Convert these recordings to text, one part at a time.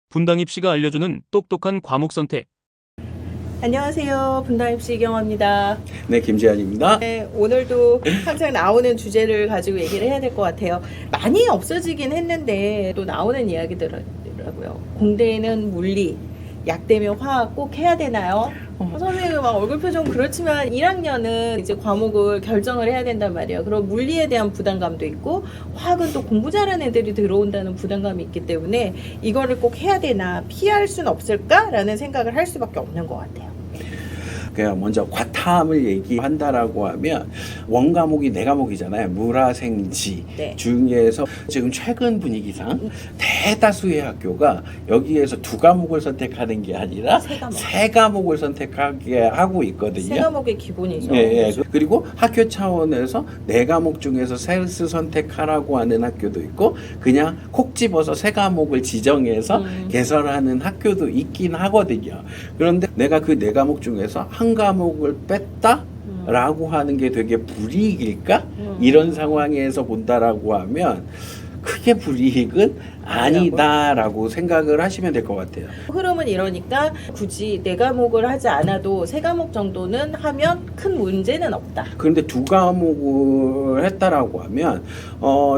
분당입시가 알려주는 똑똑한 과목 선택. 안녕하세요. 분당입시 이경화입니다. 네, 김재환입니다. 네, 오늘도 항상 나오는 주제를 가지고 얘기를 해야 될 것 같아요. 많이 없어지긴 했는데 또 나오는 이야기더라고요. 공대는 물리, 약대면 화학 꼭 해야 되나요? 선생님 막 얼굴 표정 그렇지만 1학년은 이제 과목을 결정을 해야 된단 말이에요. 그럼 물리에 대한 부담감도 있고 화학은 또 공부 잘하는 애들이 들어온다는 부담감이 있기 때문에 이거를 꼭 해야 되나 피할 수는 없을까라는 생각을 할 수밖에 없는 것 같아요. 그냥 먼저 과탐을 얘기한다라고 하면 원과목이 4과목이잖아요. 물화생지 네. 중에서 지금 최근 분위기상 대다수의 학교가 여기에서 2과목을 선택하는 게 아니라 3과목을 선택하게 하고 있거든요. 3과목의 기본이죠. 예. 그리고 학교 차원에서 4과목 중에서 셀스 선택하라고 하는 학교도 있고 그냥 콕 집어서 3과목을 지정해서 개설하는 학교도 있긴 하거든요. 그런데 내가 그 4과목 중에서 한 과목을 뺐다? 라고 하는 게 되게 불이익일까? 이런 상황에서 본다라고 하면 크게 불이익은 아니다라고 생각을 하시면 될 것 같아요. 흐름은 이러니까 굳이 4과목을 하지 않아도 3과목 정도는 하면 큰 문제는 없다. 그런데 2과목을 했다라고 하면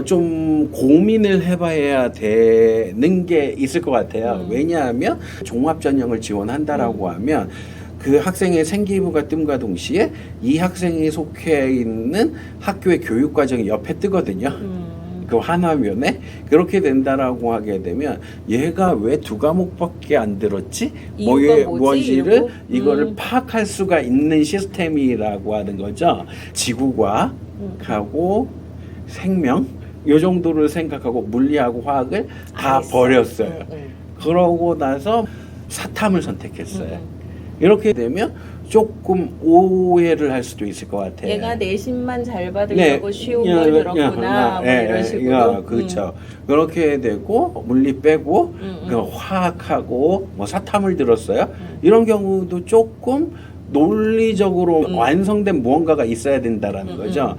좀 고민을 해봐야 되는 게 있을 것 같아요. 왜냐하면 종합전형을 지원한다라고 하면 그 학생의 생기부가 뜸과 동시에 이 학생이 속해 있는 학교의 교육과정이 옆에 뜨거든요. 그 하나면에 그렇게 된다라고 하게 되면 얘가 왜 2과목밖에 안 들었지? 뭔지를 이거를 파악할 수가 있는 시스템이라고 하는 거죠. 지구과학하고 생명 요 정도를 생각하고 물리하고 화학을 다 버렸어요. 그러고 나서 사탐을 선택했어요. 이렇게 되면 조금 오해를 할 수도 있을 것 같아요. 얘가 내신만 잘 받으려고 쉬운 걸 들었구나. 뭐 이런 식으로. 그렇죠. 그렇게 되고 물리 빼고 화학하고 뭐 사탐을 들었어요. 이런 경우도 조금 논리적으로 완성된 무언가가 있어야 된다라는 거죠.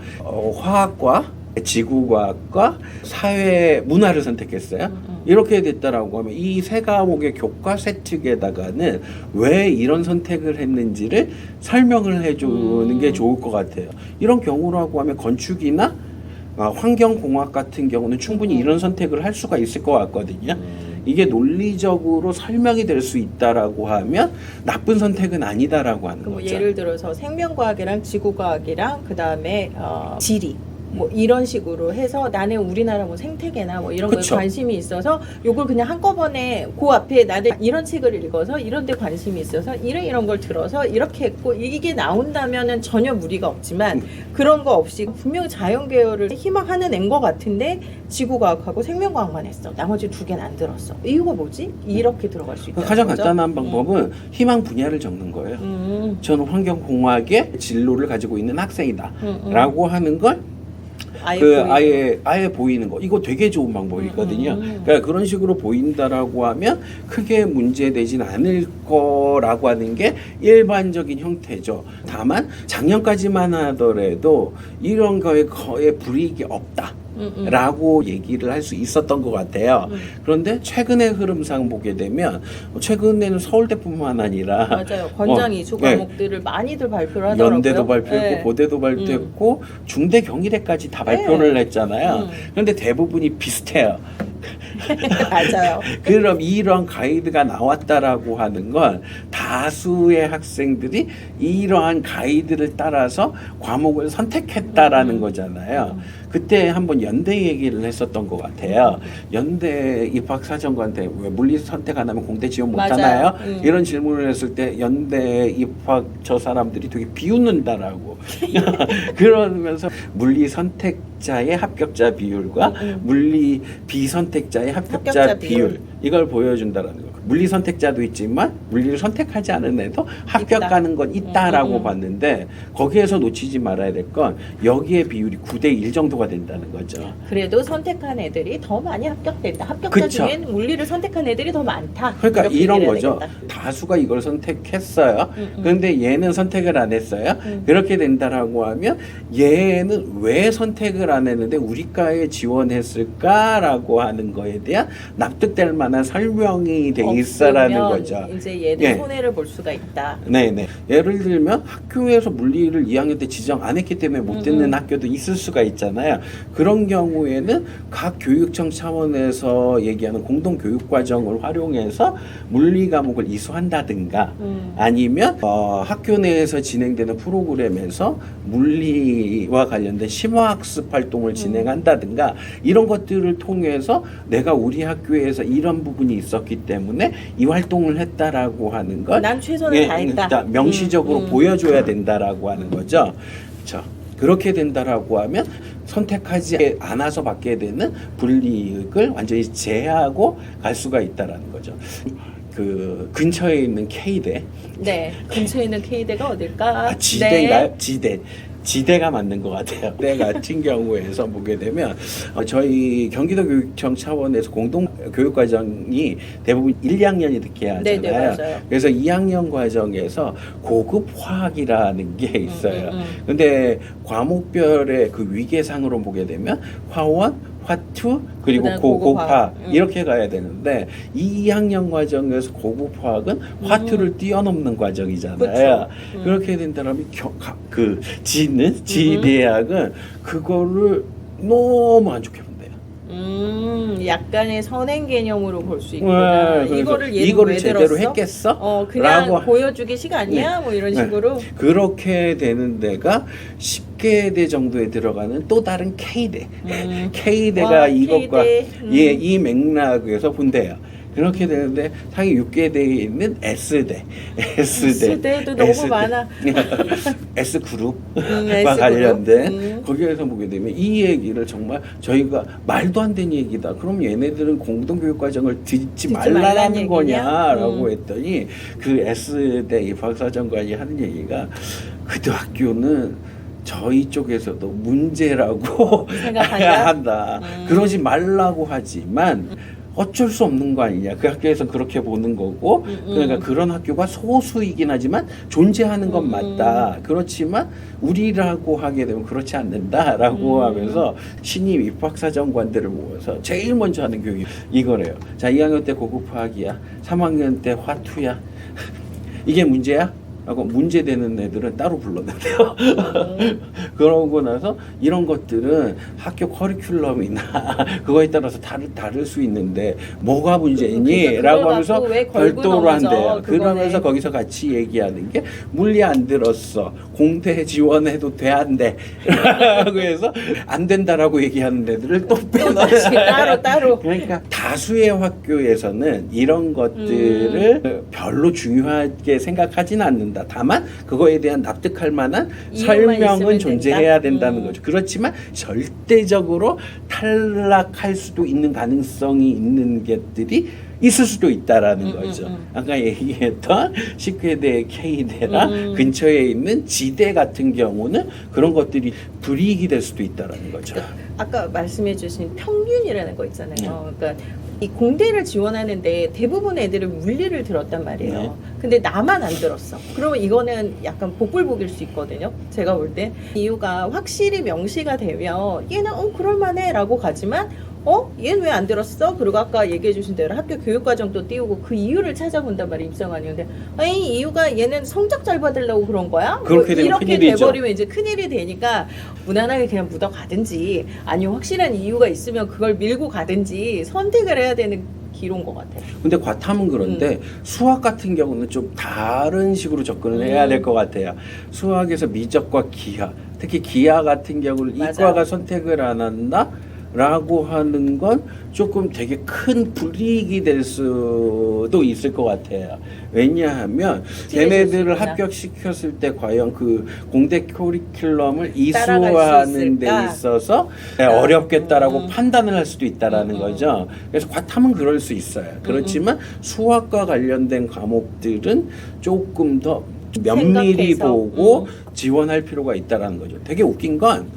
화학과 지구과학과 사회 문화를 선택했어요. 이렇게 됐다라고 하면 이 3과목의 교과 세특에다가는 왜 이런 선택을 했는지를 설명을 해주는 게 좋을 것 같아요. 이런 경우라고 하면 건축이나 환경공학 같은 경우는 충분히 이런 선택을 할 수가 있을 것 같거든요. 이게 논리적으로 설명이 될 수 있다라고 하면 나쁜 선택은 아니다라고 하는 거죠. 예를 들어서 생명과학이랑 지구과학이랑 그 다음에 지리 뭐 이런 식으로 해서 나는 우리나라 뭐 생태계나 뭐 이런 거에 관심이 있어서 요걸 그냥 한꺼번에 그 앞에 나는 이런 책을 읽어서 이런 데 관심이 있어서 이런 걸 들어서 이렇게 했고 이게 나온다면은 전혀 무리가 없지만 그런 거 없이 분명히 자연계열을 희망하는 앤 거 같은데 지구과학하고 생명과학만 했어. 나머지 2개는 안 들었어. 이유가 뭐지? 이렇게 들어갈 수 있다. 가장 간단한 방법은 희망 분야를 적는 거예요. 저는 환경공학의 진로를 가지고 있는 학생이다 라고 하는 걸 아예 보이는 거. 이거 되게 좋은 방법이거든요. 그러니까 그런 식으로 보인다라고 하면 크게 문제되진 않을 거라고 하는 게 일반적인 형태죠. 다만 작년까지만 하더라도 이런 거에 거의 불이익이 없다. 라고 얘기를 할 수 있었던 것 같아요. 그런데 최근의 흐름상 보게 되면 최근에는 서울대뿐만 아니라 맞아요. 권장 이수 과목들을 많이들 발표를 하더라고요. 연대도 발표했고 고대도 발표했고 중대 경희대까지 다 발표를 했잖아요. 그런데 대부분이 비슷해요. 맞아요. 그럼 이러한 가이드가 나왔다라고 하는 건 다수의 학생들이 이러한 가이드를 따라서 과목을 선택했다라는 거잖아요. 그때 한번 연대 얘기를 했었던 것 같아요. 연대 입학사정관한테 왜 물리 선택 안 하면 공대 지원 못 하나요? 이런 질문을 했을 때 연대 입학 저 사람들이 되게 비웃는다라고 그러면서 물리 선택자의 합격자 비율과 물리 비선택자의 합격자 비율 이걸 보여준다라는 거. 물리 선택자도 있지만 물리를 선택하지 않은 애도 합격하는 건 있다라고 봤는데 거기에서 놓치지 말아야 될 건 여기에 비율이 9대1 정도가 된다는 거죠. 그래도 선택한 애들이 더 많이 합격된다. 합격자 중엔 물리를 선택한 애들이 더 많다. 그러니까 이런 거죠. 다수가 이걸 선택했어요. 그런데 얘는 선택을 안 했어요. 그렇게 된다라고 하면 얘는 왜 선택을 안 했는데 우리과에 지원했을까라고 하는 거에 대한 납득될 만한 만한 설명이 돼 없으면 있어라는 거죠. 이제 얘는 예. 손해를 볼 수가 있다. 네네. 예를 들면 학교에서 물리를 2학년 때 지정 안 했기 때문에 못 듣는 학교도 있을 수가 있잖아요. 그런 경우에는 각 교육청 차원에서 얘기하는 공동교육과정을 활용해서 물리 과목을 이수한다든가 아니면 학교 내에서 진행되는 프로그램에서 물리와 관련된 심화학습 활동을 진행한다든가 이런 것들을 통해서 내가 우리 학교에서 이런 부분이 있었기 때문에 이 활동을 했다라고 하는 걸 난 최선을 다했다. 일단 명시적으로 보여줘야 된다라고 하는 거죠. 그렇죠. 그렇게 된다라고 하면 선택하지 않아서 받게 되는 불이익을 완전히 제하고 갈 수가 있다라는 거죠. 그 근처에 있는 K대, 네, 근처에 있는 K대가 어딜까? 지대인가요? 지대가 맞는 것 같아요. 네 같은 경우에서 보게 되면 저희 경기도 교육청 차원에서 공동 교육 과정이 대부분 1, 2학년이 듣게 하잖아요. 네네, 맞아요. 그래서 2학년 과정에서 고급 화학이라는 게 있어요. 근데 과목별의 그 위계상으로 보게 되면 화원, 화투 그리고 그다음에 고급화학 고급화학. 이렇게 가야 되는데 이 2학년 과정에서 고급화학은 화투를 뛰어넘는 과정이잖아요. 그쵸. 그렇게 된다면 그 지대학은 그거를 너무 안 좋게 본대요. 약간의 선행 개념으로 볼 수 있구나. 네, 이거를 이거를 왜 제대로 들었어? 했겠어? 그냥 라고 보여주기식 아니야? 뭐 이런 식으로. 그렇게 되는 데가 10개 대 정도에 들어가는 또 다른 K대. K대가 와, 이것과 K대. 예, 이 맥락에서 본대요. 그렇게 되는데 상위 6개대에 있는 S대. S대도 너무 많아. S그룹과 S그룹. 관련된 거기에서 보게 되면 이 얘기를 정말 저희가 말도 안 되는 얘기다. 그럼 얘네들은 공동교육과정을 듣지 말라는 얘기냐? 거냐라고 했더니 그 S대 입학사정관이 하는 얘기가 그 학교는 저희 쪽에서도 문제라고 생각한다? 한다. 그러지 말라고 하지만 어쩔 수 없는 거 아니냐. 그 학교에서 그렇게 보는 거고 그러니까 그런 학교가 소수이긴 하지만 존재하는 건 맞다. 그렇지만 우리라고 하게 되면 그렇지 않는다라고 하면서 신입 입학사정관들을 모아서 제일 먼저 하는 교육이 이거래요. 자, 2학년 때 고급화학이야. 3학년 때 화투야. 이게 문제야? 라고 문제되는 애들은 따로 불렀는데요. 그러고 나서 이런 것들은 학교 커리큘럼이나 그거에 따라서 다를 수 있는데 뭐가 문제니? 그러니까 라고 그걸 하면서 갖고 왜 걸고 별도로 넘어져, 한대요. 그거네. 그러면서 거기서 같이 얘기하는 게 물리 안 들었어. 공대 지원해도 돼, 안 돼. 라고 해서 안 된다라고 얘기하는 애들을 또 빼놔. 따로. 그러니까 다수의 학교에서는 이런 것들을 별로 중요하게 생각하지는 않는다. 다만 그거에 대한 납득할 만한 이유만 설명은 있으면 존재해야 된다? 된다는 거죠. 그렇지만 절대적으로 탈락할 수도 있는 가능성이 있는 것들이 있을 수도 있다라는 거죠. 아까 얘기했던 10개대 K대랑 근처에 있는 지대 같은 경우는 그런 것들이 불이익이 될 수도 있다라는 거죠. 아까 말씀해주신 평균이라는 거 있잖아요. 그러니까 이 공대를 지원하는데 대부분 애들은 물리를 들었단 말이에요. 네. 근데 나만 안 들었어. 그러면 이거는 약간 복불복일 수 있거든요. 제가 볼 때 이유가 확실히 명시가 되면 얘는 그럴만해 라고 가지만 얘는 왜 안 들었어? 그리고 아까 얘기해 주신 대로 학교 교육과정도 띄우고 그 이유를 찾아본단 말이에요. 입성하니. 근데 아니 이유가 얘는 성적 잘 받으려고 그런 거야? 그렇게 되면 이렇게 큰일이죠. 돼버리면 이제 큰일이 되니까 무난하게 그냥 묻어가든지 아니면 확실한 이유가 있으면 그걸 밀고 가든지 선택을 해야 되는 기로인 것 같아요. 근데 과탐은 그런데 수학 같은 경우는 좀 다른 식으로 접근을 해야 될 것 같아요. 수학에서 미적과 기하, 특히 기하 같은 경우를 맞아요. 이과가 선택을 안 한다? 라고 하는 건 조금 되게 큰 불이익이 될 수도 있을 것 같아요. 왜냐하면 걔네들을 있구나. 합격시켰을 때 과연 그 공대 커리큘럼을 따라갈 수 이수하는 데 있을까? 있어서 어렵겠다라고 판단을 할 수도 있다라는 거죠. 그래서 과탐은 그럴 수 있어요. 그렇지만 수학과 관련된 과목들은 조금 더 면밀히 생각해서. 보고 지원할 필요가 있다라는 거죠. 되게 웃긴 건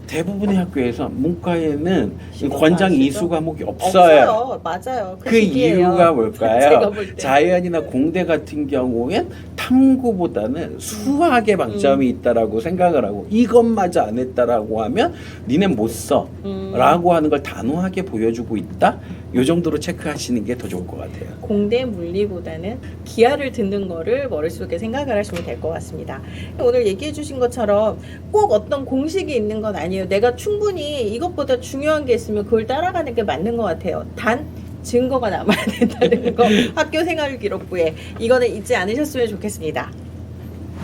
대부분의 학교에서 문과에는 권장 아시죠? 이수 과목이 없어요. 맞아요. 그 시기예요. 이유가 제가 뭘까요? 볼 때. 자연이나 공대 같은 경우엔 탐구보다는 수학에 방점이 있다라고 생각을 하고 이것마저 안 했다라고 하면 니네 못 써. 라고 하는 걸 단호하게 보여주고 있다. 요 정도로 체크하시는 게 더 좋을 것 같아요. 공대 물리보다는 기하를 듣는 거를 머릿속에 생각을 하시면 될 것 같습니다. 오늘 얘기해 주신 것처럼 꼭 어떤 공식이 있는 건 아니에요. 내가 충분히 이것보다 중요한 게 있으면 그걸 따라가는 게 맞는 것 같아요. 단 증거가 남아야 된다는 거 학교 생활 기록부에 이거는 잊지 않으셨으면 좋겠습니다.